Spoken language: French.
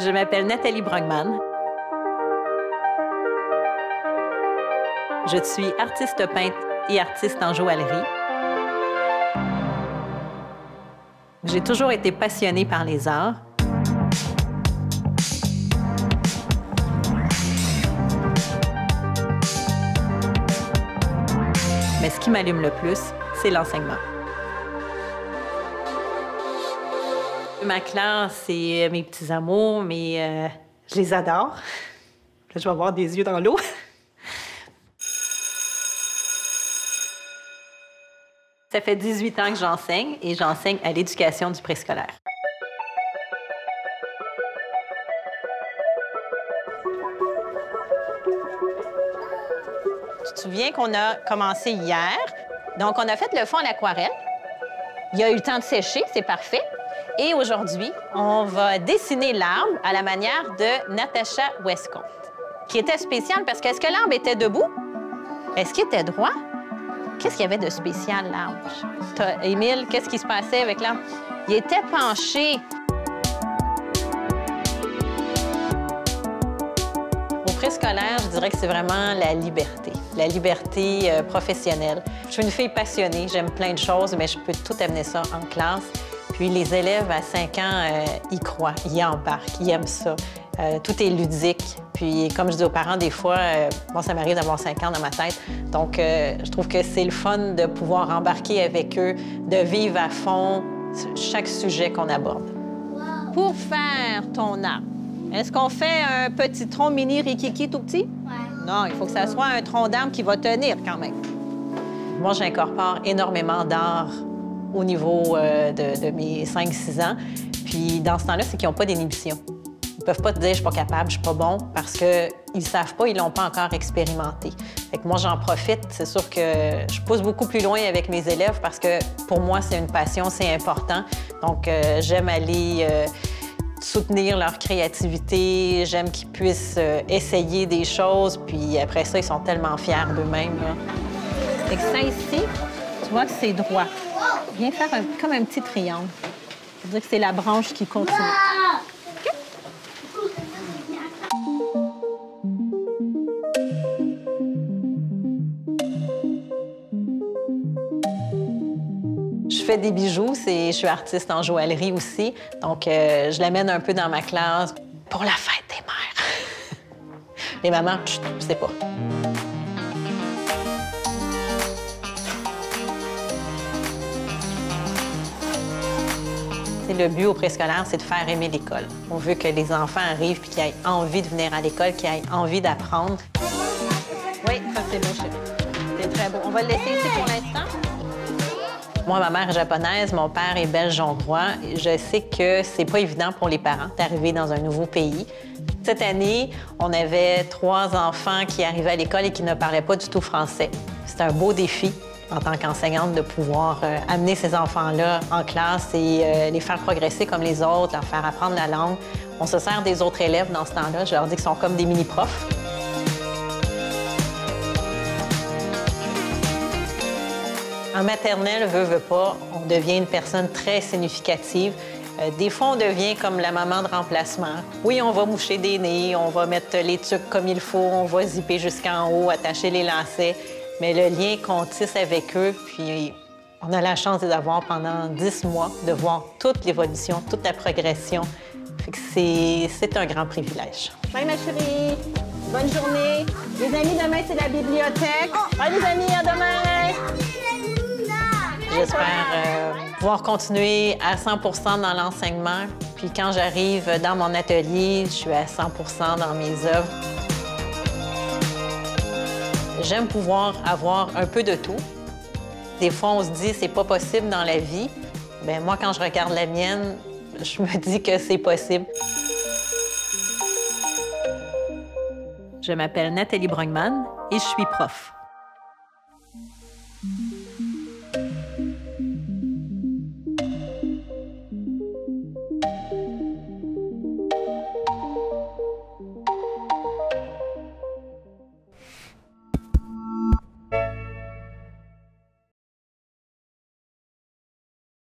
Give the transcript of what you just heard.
Je m'appelle Nathalie Brugman. Je suis artiste peintre et artiste en joaillerie. J'ai toujours été passionnée par les arts. Mais ce qui m'allume le plus, c'est l'enseignement. Ma classe, c'est mes petits amours, mais je les adore. Là, je vais avoir des yeux dans l'eau. Ça fait 18 ans que j'enseigne et j'enseigne à l'éducation du préscolaire. Tu te souviens qu'on a commencé hier? Donc, on a fait le fond à l'aquarelle. Il y a eu le temps de sécher, c'est parfait. Et aujourd'hui, on va dessiner l'arbre à la manière de Natasha Westcott, qui était spéciale parce que est-ce que l'arbre était debout? Est-ce qu'il était droit? Qu'est-ce qu'il y avait de spécial, l'arbre? Émile, qu'est-ce qui se passait avec l'arbre? Il était penché. Au préscolaire, je dirais que c'est vraiment la liberté professionnelle. Je suis une fille passionnée, j'aime plein de choses, mais je peux tout amener ça en classe. Puis les élèves à 5 ans, y croient, y embarquent, ils aiment ça. Tout est ludique. Puis comme je dis aux parents, des fois, bon, ça m'arrive d'avoir 5 ans dans ma tête. Donc, je trouve que c'est le fun de pouvoir embarquer avec eux, de vivre à fond chaque sujet qu'on aborde. Wow. Pour faire ton arbre, est-ce qu'on fait un petit tronc mini rikiki tout petit? Ouais. Non, il faut que ça soit un tronc d'arbre qui va tenir quand même. Moi, j'incorpore énormément d'art au niveau de mes 5-6 ans. Puis dans ce temps-là, c'est qu'ils n'ont pas d'inhibition. Ils peuvent pas te dire « je suis pas capable, je suis pas bon » parce qu'ils savent pas, ils l'ont pas encore expérimenté. Fait que moi, j'en profite. C'est sûr que je pousse beaucoup plus loin avec mes élèves parce que pour moi, c'est une passion, c'est important. Donc, j'aime aller soutenir leur créativité, j'aime qu'ils puissent essayer des choses, puis après ça, ils sont tellement fiers d'eux-mêmes. Fait que ça ici, tu vois que c'est droit. Viens faire comme un petit triangle. Ça veut dire que c'est la branche qui continue. Okay? Je fais des bijoux, je suis artiste en joaillerie aussi. Donc, je l'amène un peu dans ma classe pour la fête des mères. Les mamans, je sais pas. Le but au préscolaire, c'est de faire aimer l'école. On veut que les enfants arrivent et qu'ils aient envie de venir à l'école, qu'ils aient envie d'apprendre. Oui, ça c'est beau, chérie. C'est très beau. On va le laisser ici pour l'instant. Moi, ma mère est japonaise, mon père est belge-hongrois. Je sais que c'est pas évident pour les parents d'arriver dans un nouveau pays. Cette année, on avait 3 enfants qui arrivaient à l'école et qui ne parlaient pas du tout français. C'est un beau défi en tant qu'enseignante, de pouvoir amener ces enfants-là en classe et les faire progresser comme les autres, leur faire apprendre la langue. On se sert des autres élèves dans ce temps-là. Je leur dis qu'ils sont comme des mini-profs. En maternelle, veut pas, on devient une personne très significative. Des fois, on devient comme la maman de remplacement. Oui, on va moucher des nez, on va mettre les tuques comme il faut, on va zipper jusqu'en haut, attacher les lacets. Mais le lien qu'on tisse avec eux, puis on a la chance de les avoir pendant 10 mois, de voir toute l'évolution, toute la progression. Fait que c'est un grand privilège. Bye, ma chérie. Bonne journée. Les amis, demain, c'est la bibliothèque. Bye, les amis, à demain. J'espère pouvoir continuer à 100% dans l'enseignement. Puis quand j'arrive dans mon atelier, je suis à 100% dans mes œuvres. J'aime pouvoir avoir un peu de tout. Des fois, on se dit c'est pas possible dans la vie. Bien, moi, quand je regarde la mienne, je me dis que c'est possible. Je m'appelle Nathalie Brugman et je suis prof.